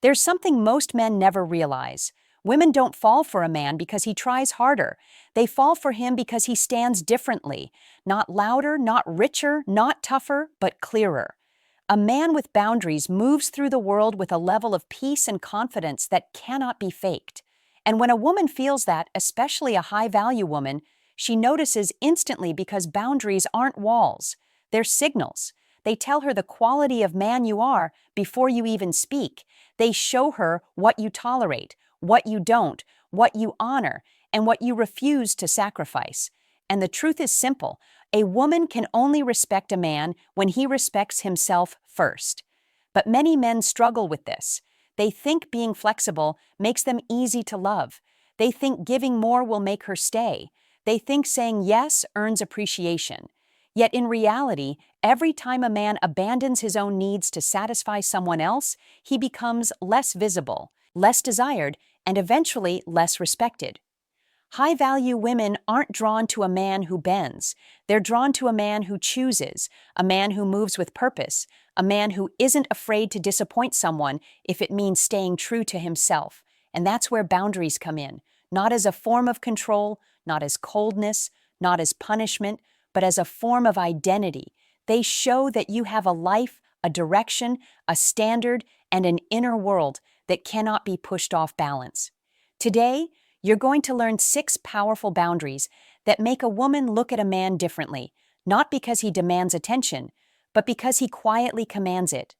There's something most men never realize. Women don't fall for a man because he tries harder. They fall for him because he stands differently. Not louder, not richer, not tougher, but clearer. A man with boundaries moves through the world with a level of peace and confidence that cannot be faked. And when a woman feels that, especially a high-value woman, she notices instantly because boundaries aren't walls. They're signals. They tell her the quality of man you are before you even speak. They show her what you tolerate, what you don't, what you honor, and what you refuse to sacrifice. And the truth is simple. A woman can only respect a man when he respects himself first. But many men struggle with this. They think being flexible makes them easy to love. They think giving more will make her stay. They think saying yes earns appreciation. Yet in reality, every time a man abandons his own needs to satisfy someone else, he becomes less visible, less desired, and eventually less respected. High-value women aren't drawn to a man who bends. They're drawn to a man who chooses, a man who moves with purpose, a man who isn't afraid to disappoint someone if it means staying true to himself. And that's where boundaries come in, not as a form of control, not as coldness, not as punishment, but as a form of identity. They show that you have a life, a direction, a standard, and an inner world that cannot be pushed off balance. Today, you're going to learn 6 powerful boundaries that make a woman look at a man differently, not because he demands attention, but because he quietly commands it.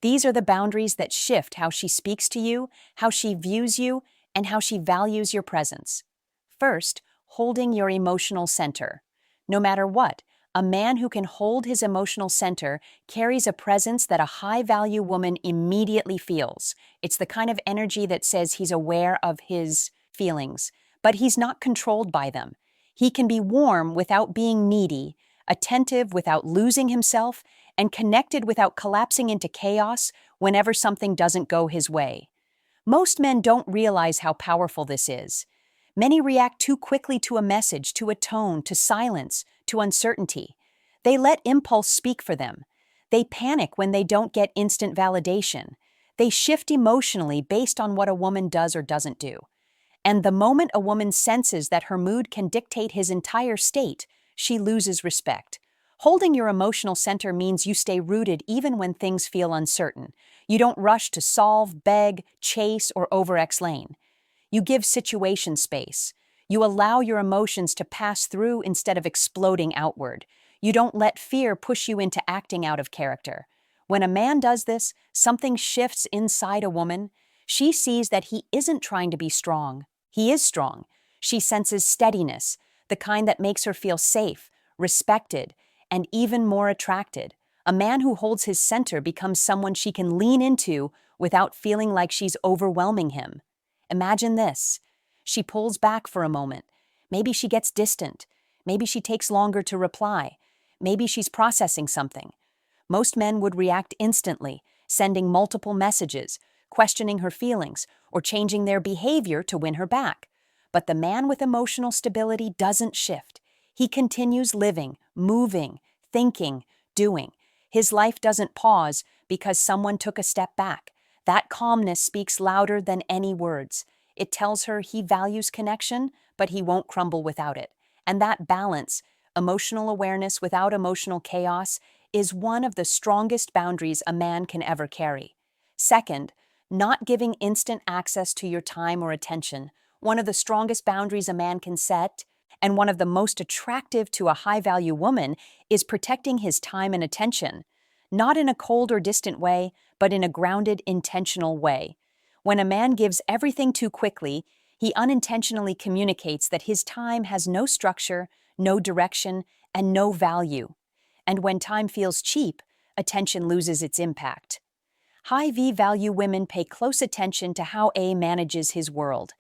These are the boundaries that shift how she speaks to you, how she views you, and how she values your presence. First, holding your emotional center. No matter what, a man who can hold his emotional center carries a presence that a high-value woman immediately feels. It's the kind of energy that says he's aware of his feelings, but he's not controlled by them. He can be warm without being needy, attentive without losing himself, and connected without collapsing into chaos whenever something doesn't go his way. Most men don't realize how powerful this is. Many react too quickly to a message, to a tone, to silence, to uncertainty. They let impulse speak for them. They panic when they don't get instant validation. They shift emotionally based on what a woman does or doesn't do. And the moment a woman senses that her mood can dictate his entire state, she loses respect. Holding your emotional center means you stay rooted even when things feel uncertain. You don't rush to solve, beg, chase, or over-explain. You give situation space. You allow your emotions to pass through instead of exploding outward. You don't let fear push you into acting out of character. When a man does this, something shifts inside a woman. She sees that he isn't trying to be strong. He is strong. She senses steadiness, the kind that makes her feel safe, respected, and even more attracted. A man who holds his center becomes someone she can lean into without feeling like she's overwhelming him. Imagine this. She pulls back for a moment. Maybe she gets distant. Maybe she takes longer to reply. Maybe she's processing something. Most men would react instantly, sending multiple messages, questioning her feelings, or changing their behavior to win her back. But the man with emotional stability doesn't shift. He continues living, moving, thinking, doing. His life doesn't pause because someone took a step back. That calmness speaks louder than any words. It tells her he values connection, but he won't crumble without it. And that balance, emotional awareness without emotional chaos, is one of the strongest boundaries a man can ever carry. Second, not giving instant access to your time or attention. One of the strongest boundaries a man can set, and one of the most attractive to a high-value woman, is protecting his time and attention. Not in a cold or distant way, but in a grounded, intentional way. When a man gives everything too quickly, he unintentionally communicates that his time has no structure, no direction, and no value. And when time feels cheap, attention loses its impact. High V-value women pay close attention to how A manages his world.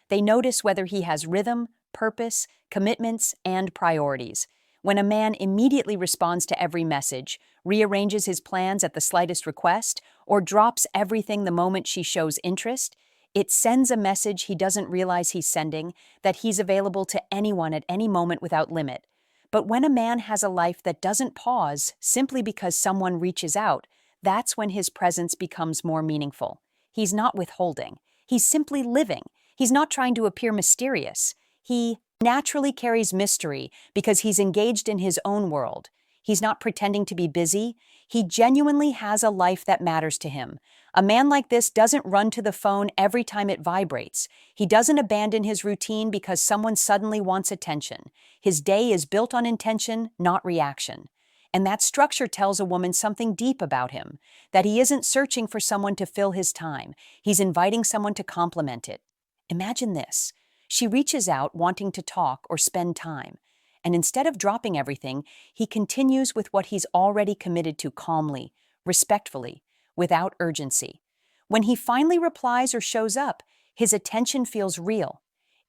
They notice whether he has rhythm, purpose, commitments, and priorities. When a man immediately responds to every message, rearranges his plans at the slightest request, or drops everything the moment she shows interest, it sends a message he doesn't realize he's sending, that he's available to anyone at any moment without limit. But when a man has a life that doesn't pause simply because someone reaches out, that's when his presence becomes more meaningful. He's not withholding. He's simply living. He's not trying to appear mysterious. He naturally carries mystery because he's engaged in his own world. He's not pretending to be busy. He genuinely has a life that matters to him. A man like this doesn't run to the phone every time it vibrates. He doesn't abandon his routine because someone suddenly wants attention. His day is built on intention, not reaction. And that structure tells a woman something deep about him, that he isn't searching for someone to fill his time. He's inviting someone to complement it. Imagine this. She reaches out wanting to talk or spend time. And instead of dropping everything, he continues with what he's already committed to calmly, respectfully, without urgency. When he finally replies or shows up, his attention feels real.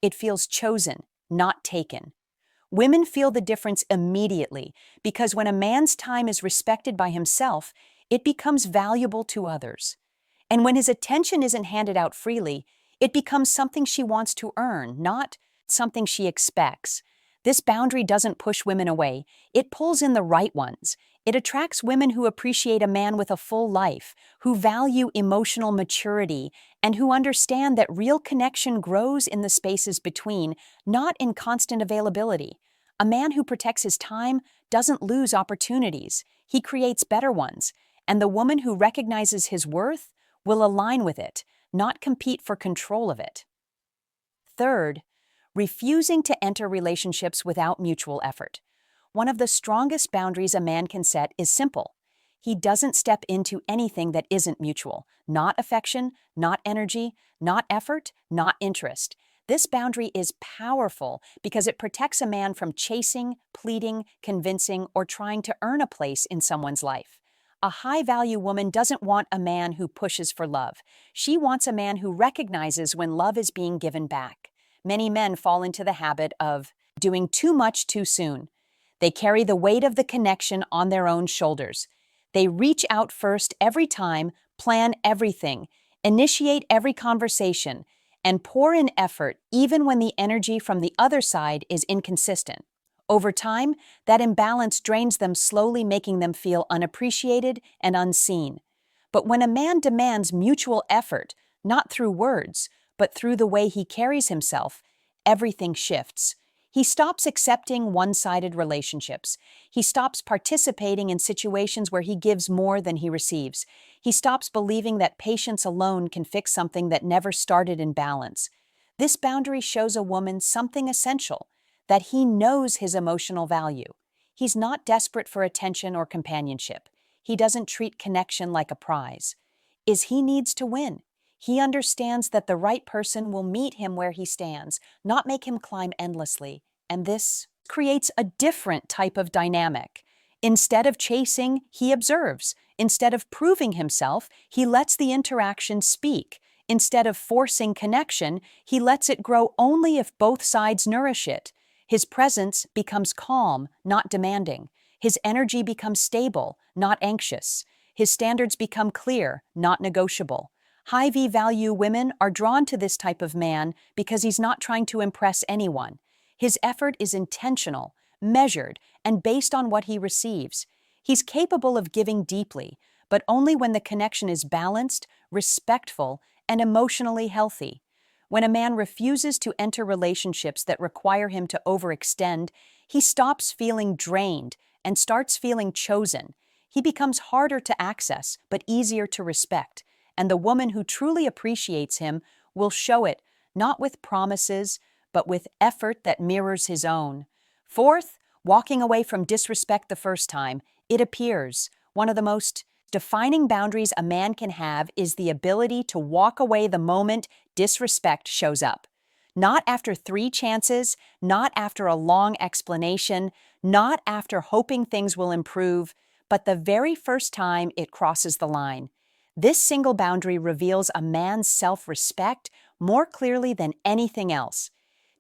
It feels chosen, not taken. Women feel the difference immediately because when a man's time is respected by himself, it becomes valuable to others. And when his attention isn't handed out freely, it becomes something she wants to earn, not something she expects. This boundary doesn't push women away, it pulls in the right ones. It attracts women who appreciate a man with a full life, who value emotional maturity, and who understand that real connection grows in the spaces between, not in constant availability. A man who protects his time doesn't lose opportunities, he creates better ones, and the woman who recognizes his worth will align with it, not compete for control of it. Third, refusing to enter relationships without mutual effort. One of the strongest boundaries a man can set is simple. He doesn't step into anything that isn't mutual, not affection, not energy, not effort, not interest. This boundary is powerful because it protects a man from chasing, pleading, convincing, or trying to earn a place in someone's life. A high-value woman doesn't want a man who pushes for love. She wants a man who recognizes when love is being given back. Many men fall into the habit of doing too much too soon. They carry the weight of the connection on their own shoulders. They reach out first every time, plan everything, initiate every conversation, and pour in effort even when the energy from the other side is inconsistent. Over time, that imbalance drains them slowly, making them feel unappreciated and unseen. But when a man demands mutual effort, not through words, but through the way he carries himself, everything shifts. He stops accepting one-sided relationships. He stops participating in situations where he gives more than he receives. He stops believing that patience alone can fix something that never started in balance. This boundary shows a woman something essential, that he knows his emotional value. He's not desperate for attention or companionship. He doesn't treat connection like a prize. He needs to win. He understands that the right person will meet him where he stands, not make him climb endlessly. And this creates a different type of dynamic. Instead of chasing, he observes. Instead of proving himself, he lets the interaction speak. Instead of forcing connection, he lets it grow only if both sides nourish it. His presence becomes calm, not demanding. His energy becomes stable, not anxious. His standards become clear, not negotiable. High-V value women are drawn to this type of man because he's not trying to impress anyone. His effort is intentional, measured, and based on what he receives. He's capable of giving deeply, but only when the connection is balanced, respectful, and emotionally healthy. When a man refuses to enter relationships that require him to overextend, he stops feeling drained and starts feeling chosen. He becomes harder to access, but easier to respect. And the woman who truly appreciates him will show it, not with promises, but with effort that mirrors his own. Fourth, walking away from disrespect the first time. It appears one of the most defining boundaries a man can have is the ability to walk away the moment disrespect shows up. Not after 3 chances, not after a long explanation, not after hoping things will improve, but the very first time it crosses the line. This single boundary reveals a man's self-respect more clearly than anything else.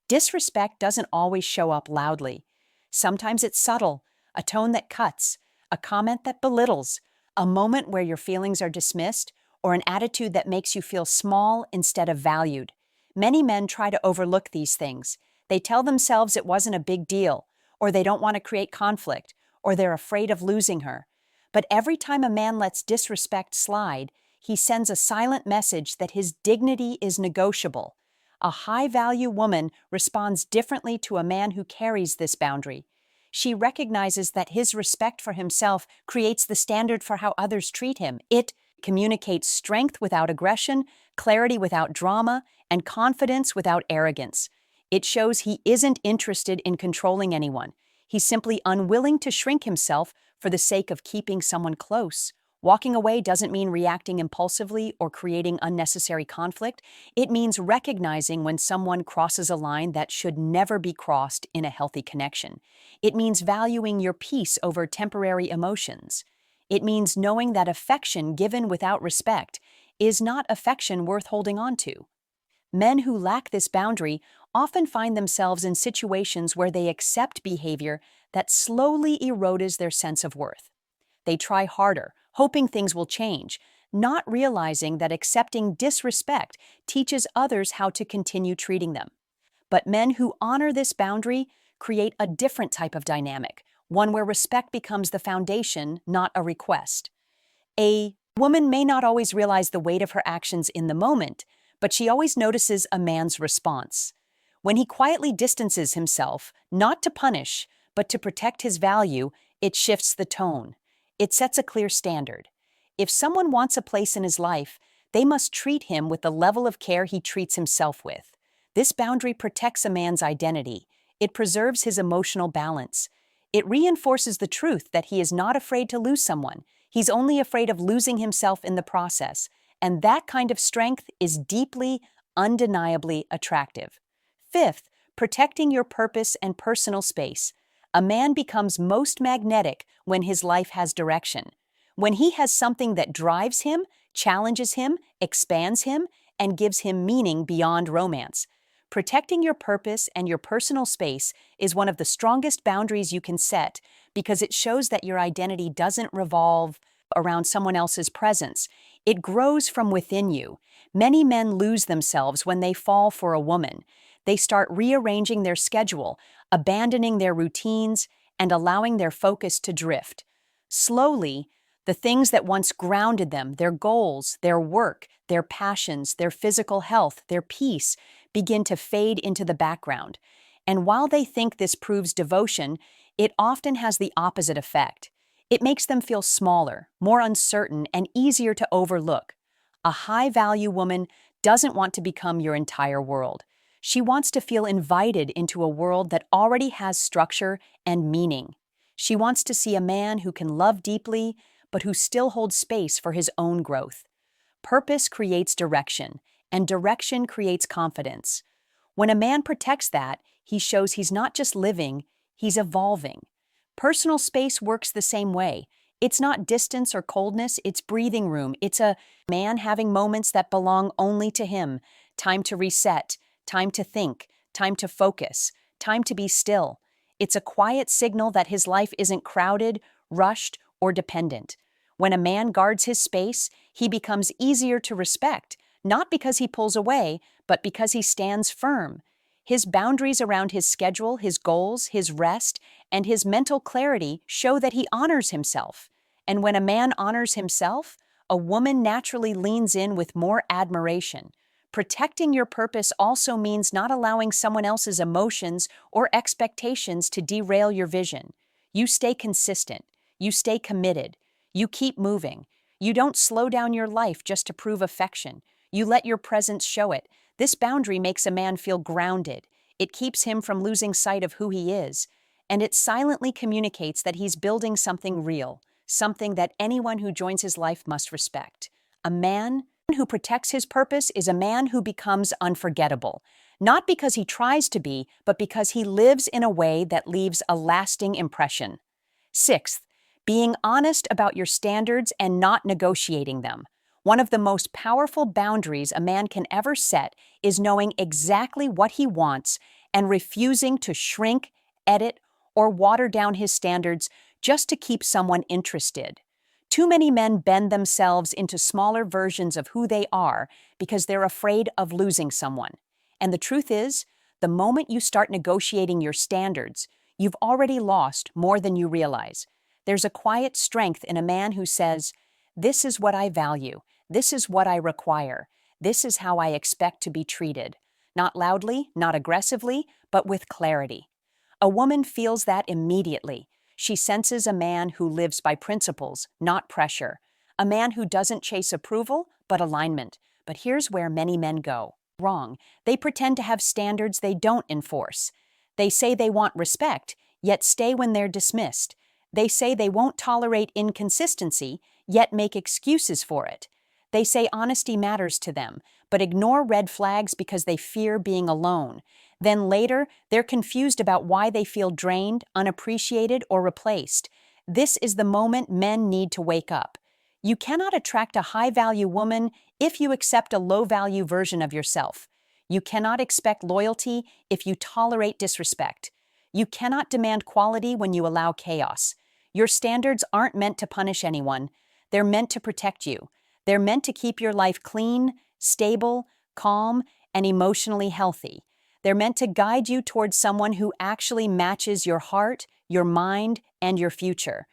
Disrespect doesn't always show up loudly. Sometimes it's subtle, a tone that cuts, a comment that belittles, a moment where your feelings are dismissed, or an attitude that makes you feel small instead of valued. Many men try to overlook these things. They tell themselves it wasn't a big deal, or they don't want to create conflict, or they're afraid of losing her. But every time a man lets disrespect slide, he sends a silent message that his dignity is negotiable. A high-value woman responds differently to a man who carries this boundary. She recognizes that his respect for himself creates the standard for how others treat him. It communicates strength without aggression, clarity without drama, and confidence without arrogance. It shows he isn't interested in controlling anyone. He's simply unwilling to shrink himself for the sake of keeping someone close. Walking away doesn't mean reacting impulsively or creating unnecessary conflict. It means recognizing when someone crosses a line that should never be crossed in a healthy connection. It means valuing your peace over temporary emotions. It means knowing that affection given without respect is not affection worth holding on to. Men who lack this boundary often find themselves in situations where they accept behavior that slowly erodes their sense of worth. They try harder, hoping things will change, not realizing that accepting disrespect teaches others how to continue treating them. But men who honor this boundary create a different type of dynamic, one where respect becomes the foundation, not a request. A woman may not always realize the weight of her actions in the moment, but she always notices a man's response. When he quietly distances himself, not to punish, but to protect his value, it shifts the tone. It sets a clear standard. If someone wants a place in his life, they must treat him with the level of care he treats himself with. This boundary protects a man's identity. It preserves his emotional balance. It reinforces the truth that he is not afraid to lose someone. He's only afraid of losing himself in the process. And that kind of strength is deeply, undeniably attractive. Fifth, protecting your purpose and personal space. A man becomes most magnetic when his life has direction. When he has something that drives him, challenges him, expands him, and gives him meaning beyond romance. Protecting your purpose and your personal space is one of the strongest boundaries you can set because it shows that your identity doesn't revolve around someone else's presence. It grows from within you. Many men lose themselves when they fall for a woman. They start rearranging their schedule, abandoning their routines, and allowing their focus to drift. Slowly, the things that once grounded them, their goals, their work, their passions, their physical health, their peace, begin to fade into the background. And while they think this proves devotion, it often has the opposite effect. It makes them feel smaller, more uncertain, and easier to overlook. A high-value woman doesn't want to become your entire world. She wants to feel invited into a world that already has structure and meaning. She wants to see a man who can love deeply, but who still holds space for his own growth. Purpose creates direction, and direction creates confidence. When a man protects that, he shows he's not just living, he's evolving. Personal space works the same way. It's not distance or coldness, it's breathing room. It's a man having moments that belong only to him. Time to reset, time to think, time to focus, time to be still. It's a quiet signal that his life isn't crowded, rushed, or dependent. When a man guards his space, he becomes easier to respect, not because he pulls away, but because he stands firm. His boundaries around his schedule, his goals, his rest, and his mental clarity show that he honors himself. And when a man honors himself, a woman naturally leans in with more admiration. Protecting your purpose also means not allowing someone else's emotions or expectations to derail your vision. You stay consistent. You stay committed. You keep moving. You don't slow down your life just to prove affection. You let your presence show it. This boundary makes a man feel grounded. It keeps him from losing sight of who he is. And it silently communicates that he's building something real, something that anyone who joins his life must respect. A man who protects his purpose is a man who becomes unforgettable, not because he tries to be, but because he lives in a way that leaves a lasting impression. Sixth, being honest about your standards and not negotiating them. One of the most powerful boundaries a man can ever set is knowing exactly what he wants and refusing to shrink, edit, or water down his standards just to keep someone interested. Too many men bend themselves into smaller versions of who they are because they're afraid of losing someone. And the truth is, the moment you start negotiating your standards, you've already lost more than you realize. There's a quiet strength in a man who says, "This is what I value. This is what I require. This is how I expect to be treated. Not loudly, not aggressively, but with clarity. A woman feels that immediately. She senses a man who lives by principles, not pressure. A man who doesn't chase approval, but alignment. But here's where many men go wrong. They pretend to have standards they don't enforce. They say they want respect, yet stay when they're dismissed. They say they won't tolerate inconsistency, yet make excuses for it. They say honesty matters to them, but ignore red flags because they fear being alone. Then later, they're confused about why they feel drained, unappreciated, or replaced. This is the moment men need to wake up. You cannot attract a high-value woman if you accept a low-value version of yourself. You cannot expect loyalty if you tolerate disrespect. You cannot demand quality when you allow chaos. Your standards aren't meant to punish anyone. They're meant to protect you. They're meant to keep your life clean, stable, calm, and emotionally healthy. They're meant to guide you towards someone who actually matches your heart, your mind, and your future.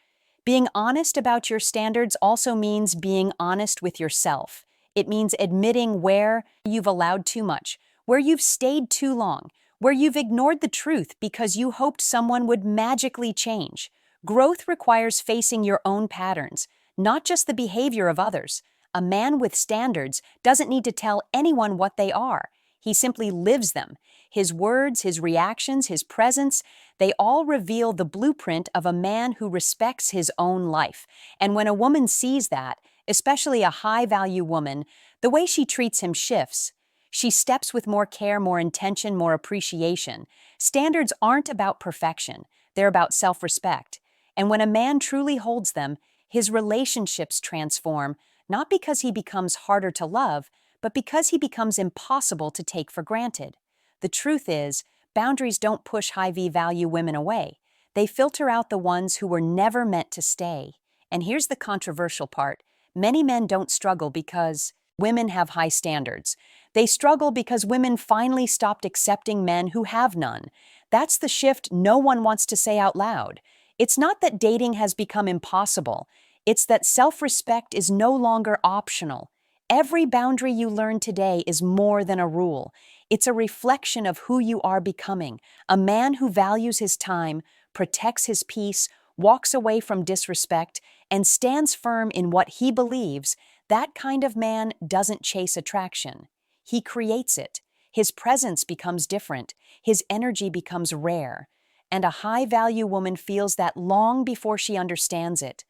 Being honest about your standards also means being honest with yourself. It means admitting where you've allowed too much, where you've stayed too long, where you've ignored the truth because you hoped someone would magically change. Growth requires facing your own patterns, not just the behavior of others. A man with standards doesn't need to tell anyone what they are. He simply lives them. His words, his reactions, his presence, they all reveal the blueprint of a man who respects his own life. And when a woman sees that, especially a high-value woman, the way she treats him shifts. She steps with more care, more intention, more appreciation. Standards aren't about perfection. They're about self-respect. And when a man truly holds them, his relationships transform, not because he becomes harder to love, but because he becomes impossible to take for granted. The truth is, boundaries don't push high-value women away. They filter out the ones who were never meant to stay. And here's the controversial part. Many men don't struggle because women have high standards. They struggle because women finally stopped accepting men who have none. That's the shift no one wants to say out loud. It's not that dating has become impossible. It's that self-respect is no longer optional. Every boundary you learn today is more than a rule. It's a reflection of who you are becoming, a man who values his time, protects his peace, walks away from disrespect, and stands firm in what he believes. That kind of man doesn't chase attraction. He creates it. His presence becomes different. His energy becomes rare. And a high-value woman feels that long before she understands it.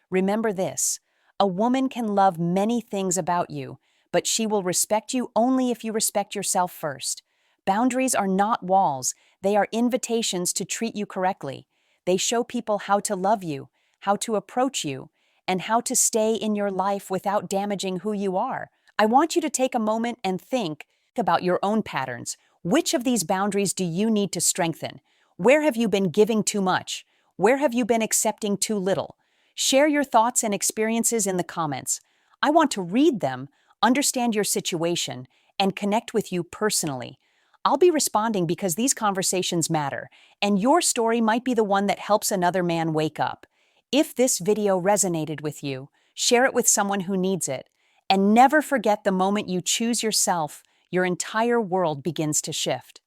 Remember this. A woman can love many things about you, but she will respect you only if you respect yourself first. Boundaries are not walls. They are invitations to treat you correctly. They show people how to love you, how to approach you, and how to stay in your life without damaging who you are. I want you to take a moment and think about your own patterns. Which of these boundaries do you need to strengthen? Where have you been giving too much? Where have you been accepting too little? Share your thoughts and experiences in the comments. I want to read them, understand your situation, and connect with you personally. I'll be responding because these conversations matter, and your story might be the one that helps another man wake up. If this video resonated with you, share it with someone who needs it. And never forget, the moment you choose yourself, your entire world begins to shift.